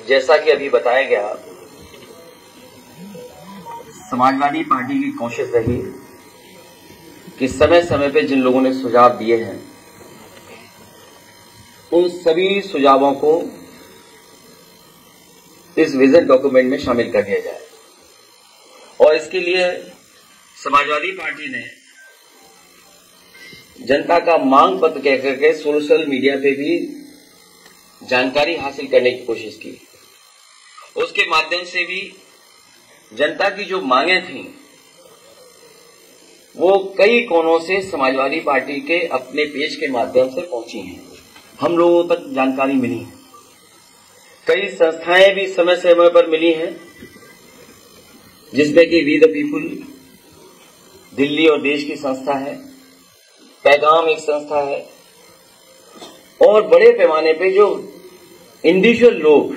जैसा कि अभी बताया गया, समाजवादी पार्टी की कोशिश रही कि समय समय पे जिन लोगों ने सुझाव दिए हैं उन सभी सुझावों को इस विजन डॉक्यूमेंट में शामिल कर दिया जाए। और इसके लिए समाजवादी पार्टी ने जनता का मांग पत्र कह करके सोशल मीडिया पे भी जानकारी हासिल करने की कोशिश की। उसके माध्यम से भी जनता की जो मांगे थी वो कई कोनों से समाजवादी पार्टी के अपने पेज के माध्यम से पहुंची हैं, हम लोगों तक जानकारी मिली है। कई संस्थाएं भी समय समय पर मिली हैं, जिसमें कि वी द पीपुल दिल्ली और देश की संस्था है, पैगाम एक संस्था है, और बड़े पैमाने पे जो इंडिविजुअल लोग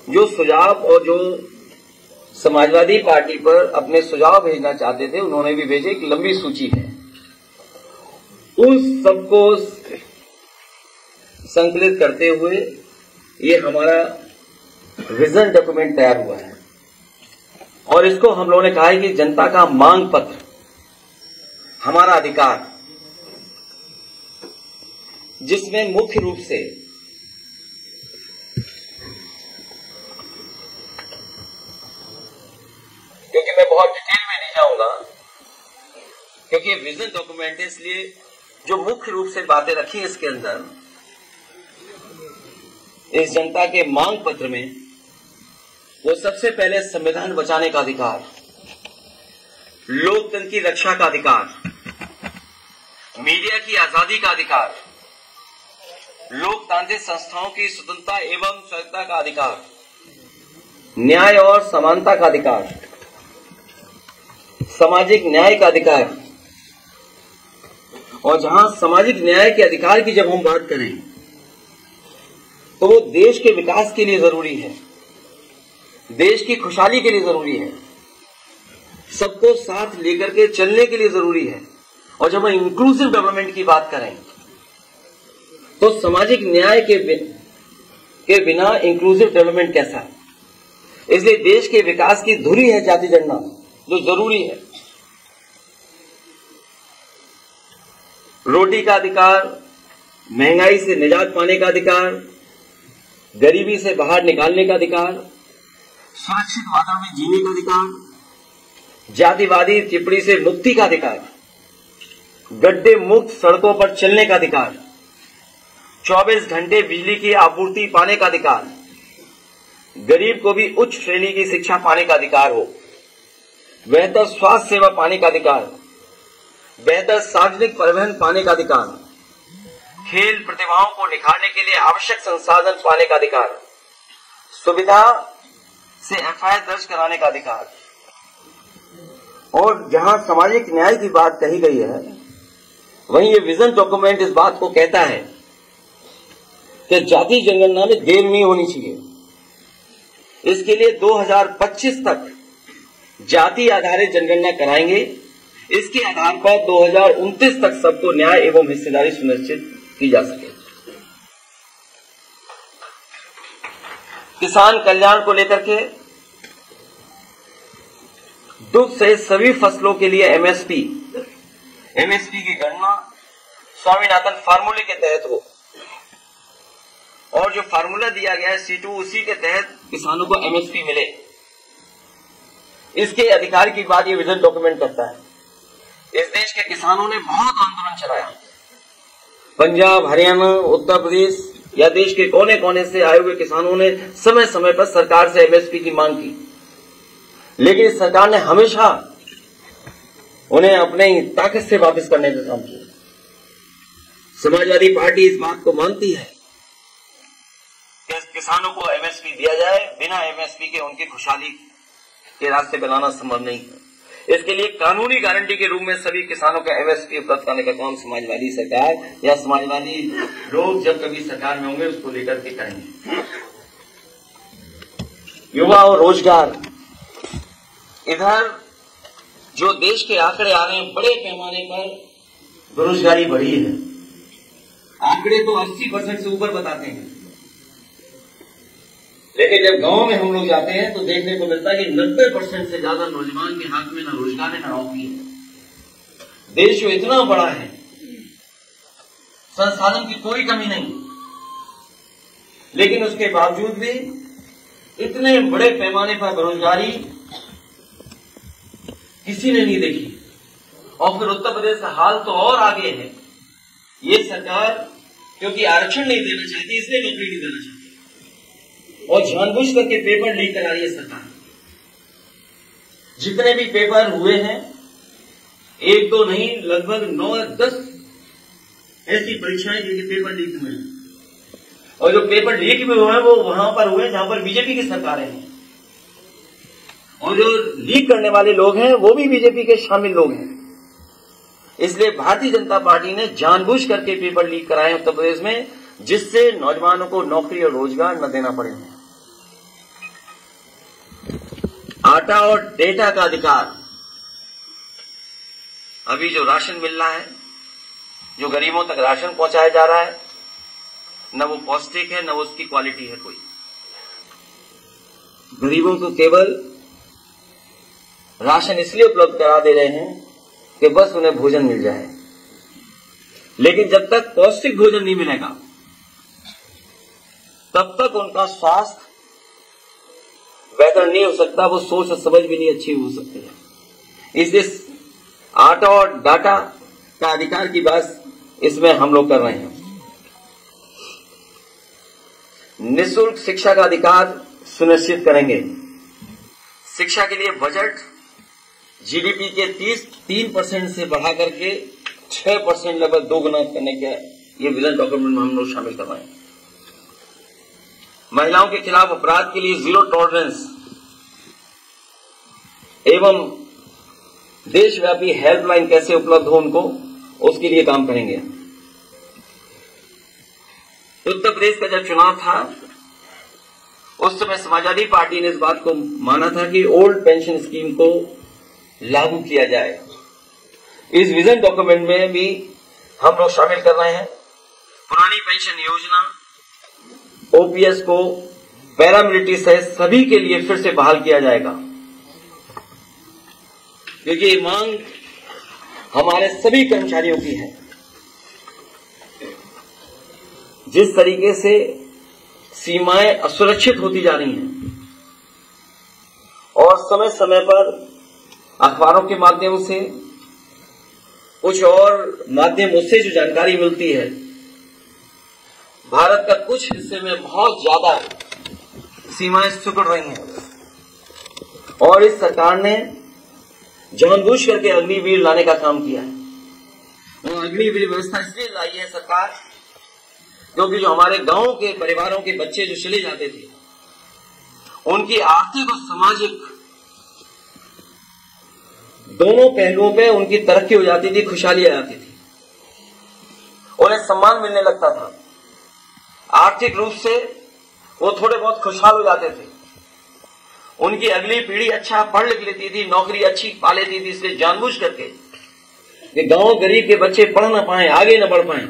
जो सुझाव और जो समाजवादी पार्टी पर अपने सुझाव भेजना चाहते थे उन्होंने भी भेजे। एक लंबी सूची है, उस सबको संकलित करते हुए ये हमारा विजन डॉक्यूमेंट तैयार हुआ है। और इसको हम लोगों ने कहा है कि जनता का मांग पत्र हमारा अधिकार, जिसमें मुख्य रूप से क्योंकि मैं बहुत डिटेल में नहीं जाऊंगा क्योंकि विजन डॉक्यूमेंट है, इसलिए जो मुख्य रूप से बातें रखी इसके अंदर, इस जनता के मांग पत्र में वो सबसे पहले संविधान बचाने का अधिकार, लोकतंत्र की रक्षा का अधिकार, मीडिया की आजादी का अधिकार, लोकतांत्रिक संस्थाओं की स्वतंत्रता एवं स्वायत्तता का अधिकार, न्याय और समानता का अधिकार, सामाजिक न्याय का अधिकार। और जहां सामाजिक न्याय के अधिकार की जब हम बात करें तो वो देश के विकास के लिए जरूरी है, देश की खुशहाली के लिए जरूरी है, सबको साथ लेकर के चलने के लिए जरूरी है। और जब हम इंक्लूसिव डेवलपमेंट की बात करें तो सामाजिक न्याय के बिना इंक्लूसिव डेवलपमेंट कैसा है। इसलिए देश के विकास की धुरी है जाति जनगणना, जो जरूरी है। रोटी का अधिकार, महंगाई से निजात पाने का अधिकार, गरीबी से बाहर निकालने का अधिकार, सुरक्षित वातावरण में जीने का अधिकार, जातिवादी टिप्पणी से मुक्ति का अधिकार, गड्ढे मुक्त सड़कों पर चलने का अधिकार, 24 घंटे बिजली की आपूर्ति पाने का अधिकार, गरीब को भी उच्च श्रेणी की शिक्षा पाने का अधिकार हो, बेहतर स्वास्थ्य सेवा पाने का अधिकार, बेहतर सार्वजनिक परिवहन पाने का अधिकार, खेल प्रतिभाओं को निखारने के लिए आवश्यक संसाधन पाने का अधिकार, सुविधा से एफआईआर दर्ज कराने का अधिकार। और जहां सामाजिक न्याय की बात कही गई है वहीं ये विजन डॉक्यूमेंट इस बात को कहता है कि जाति जनगणना में देर नहीं होनी चाहिए। इसके लिए 2025 तक जाति आधारित जनगणना कराएंगे। इसके आधार पर 2029 तक सबको न्याय एवं हिस्सेदारी सुनिश्चित की जा सके। किसान कल्याण को लेकर के दुग्ध सहित सभी फसलों के लिए एमएसपी की गणना स्वामीनाथन फार्मूले के तहत हो, और जो फार्मूला दिया गया है C2 उसी के तहत किसानों को एमएसपी मिले। इसके अधिकार की बात ये विजन डॉक्यूमेंट करता है। इस देश के किसानों ने बहुत आंदोलन चलाया, पंजाब, हरियाणा, उत्तर प्रदेश या देश के कोने कोने से आए हुए किसानों ने समय समय पर सरकार से एमएसपी की मांग की, लेकिन सरकार ने हमेशा उन्हें अपने ताकत से वापस करने का काम किया। समाजवादी पार्टी इस बात को मानती है कि किसानों को एमएसपी दिया जाए, बिना एमएसपी के उनकी खुशहाली के रास्ते बनाना संभव नहीं है। इसके लिए कानूनी गारंटी के रूप में सभी किसानों का एमएसपी उपलब्ध कराने का काम समाजवादी सरकार या समाजवादी लोग जब कभी सरकार में होंगे उसको लेकर के करेंगे। युवा और रोजगार, इधर जो देश के आंकड़े आ रहे हैं बड़े पैमाने पर बेरोजगारी बढ़ी है। आंकड़े तो 80% से ऊपर बताते हैं, लेकिन जब गांव में हम लोग जाते हैं तो देखने को मिलता है कि 90% से ज्यादा नौजवान के हाथ में न रोजगार है न नौकरी है। देश जो इतना बड़ा है, संसाधन की कोई कमी नहीं, लेकिन उसके बावजूद भी इतने बड़े पैमाने पर बेरोजगारी किसी ने नहीं देखी। और फिर उत्तर प्रदेश का हाल तो और आगे है। ये सरकार क्योंकि आरक्षण नहीं देना चाहती इसलिए नौकरी नहीं देना चाहती और जानबूझ करके पेपर लीक करा रही है सरकार। जितने भी पेपर हुए हैं, एक दो नहीं, लगभग 9-10 ऐसी परीक्षाएं जिनके पेपर लीक हुए हैं। और जो पेपर लीक भी हुए हैं वो वहां पर हुए जहां पर बीजेपी की सरकारें हैं, और जो लीक करने वाले लोग हैं वो भी बीजेपी के शामिल लोग हैं। इसलिए भारतीय जनता पार्टी ने जानबूझ करके पेपर लीक कराए उत्तर प्रदेश में, जिससे नौजवानों को नौकरी और रोजगार न देना पड़े। आटा और डेटा का अधिकार, अभी जो राशन मिल रहा है, जो गरीबों तक राशन पहुंचाया जा रहा है, न वो पौष्टिक है न वो उसकी क्वालिटी है कोई। गरीबों को केवल राशन इसलिए उपलब्ध करा दे रहे हैं कि बस उन्हें भोजन मिल जाए, लेकिन जब तक पौष्टिक भोजन नहीं मिलेगा तब तक उनका स्वास्थ्य बेहतर नहीं हो सकता, वो सोच और समझ भी नहीं अच्छी हो सकती है। इसलिए आटा और डाटा का अधिकार की बात इसमें हम लोग कर रहे हैं। निःशुल्क शिक्षा का अधिकार सुनिश्चित करेंगे। शिक्षा के लिए बजट जीडीपी के 3% से बढ़ा करके 6% लगभग 2 गुना करने के ये विजन डॉक्यूमेंट में हम लोग शामिल कर रहे हैं। महिलाओं के खिलाफ अपराध के लिए जीरो टॉलरेंस एवं देशव्यापी हेल्पलाइन कैसे उपलब्ध हो उनको, उसके लिए काम करेंगे। उत्तर प्रदेश का जब चुनाव था उस समय समाजवादी पार्टी ने इस बात को माना था कि ओल्ड पेंशन स्कीम को लागू किया जाए। इस विजन डॉक्यूमेंट में भी हम लोग शामिल कर रहे हैं। पुरानी पेंशन योजना, ओपीएस को पैरामिलिट्री सहित सभी के लिए फिर से बहाल किया जाएगा, क्योंकि ये मांग हमारे सभी कर्मचारियों की है। जिस तरीके से सीमाएं असुरक्षित होती जा रही हैं और समय समय पर अखबारों के माध्यम से कुछ और माध्यमों से जो जानकारी मिलती है, भारत का कुछ हिस्से में बहुत ज्यादा सीमाएं सिकुड़ रही हैं और इस सरकार ने जानबूझ करके अग्निवीर लाने का काम किया है। और अग्निवीर व्यवस्था इसलिए लाई है सरकार क्योंकि जो हमारे गांव के परिवारों के बच्चे जो चले जाते थे, उनकी आर्थिक और सामाजिक दोनों पहलुओं पे उनकी तरक्की हो जाती थी, खुशहाली आ जाती थी, उन्हें सम्मान मिलने लगता था। आर्थिक रूप से वो थोड़े बहुत खुशहाल हो जाते थे, उनकी अगली पीढ़ी अच्छा पढ़ लिख लेती थी, नौकरी अच्छी पा लेती थी। इसलिए जानबूझ करके कि गांव गरीब के बच्चे पढ़ ना पाए, आगे न बढ़ पाए,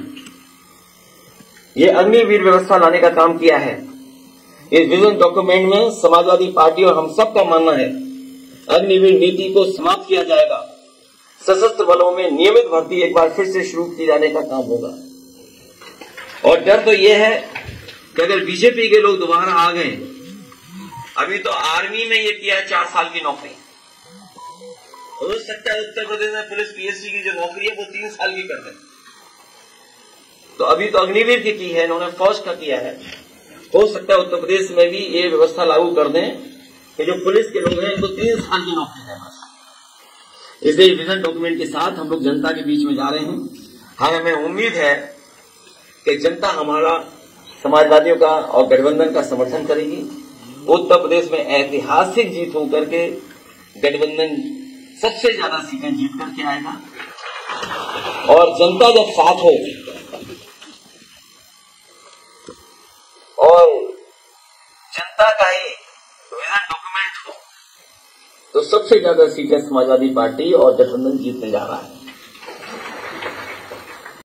ये अग्निवीर व्यवस्था लाने का काम किया है। इस विजन डॉक्यूमेंट में समाजवादी पार्टी और हम सब का मानना है अग्निवीर नीति को समाप्त किया जाएगा। सशस्त्र बलों में नियमित भर्ती एक बार फिर से शुरू किए जाने का काम होगा। और डर तो यह है कि अगर बीजेपी के लोग दोबारा आ गए, अभी तो आर्मी में ये किया 4 साल की नौकरी, हो सकता है उत्तर प्रदेश में पुलिस पीएससी की जो नौकरी है वो 3 साल की करते हैं। तो अभी तो अग्निवीर की है, इन्होंने फौज का किया है। हो सकता है उत्तर प्रदेश में भी ये व्यवस्था लागू कर दें कि जो पुलिस के लोग हैं इनको 3 साल की नौकरी है बस। इसलिए विजन डॉक्यूमेंट के साथ हम लोग जनता के बीच में जा रहे हैं। हमें उम्मीद है कि जनता हमारा समाजवादियों का और गठबंधन का समर्थन करेगी। उत्तर प्रदेश में ऐतिहासिक जीत होकर के गठबंधन सबसे ज्यादा सीटें जीत करके आएगा और जनता जब साथ हो और जनता का ही विजन डॉक्यूमेंट हो तो सबसे ज्यादा सीटें समाजवादी पार्टी और गठबंधन जीतने जा रहा है।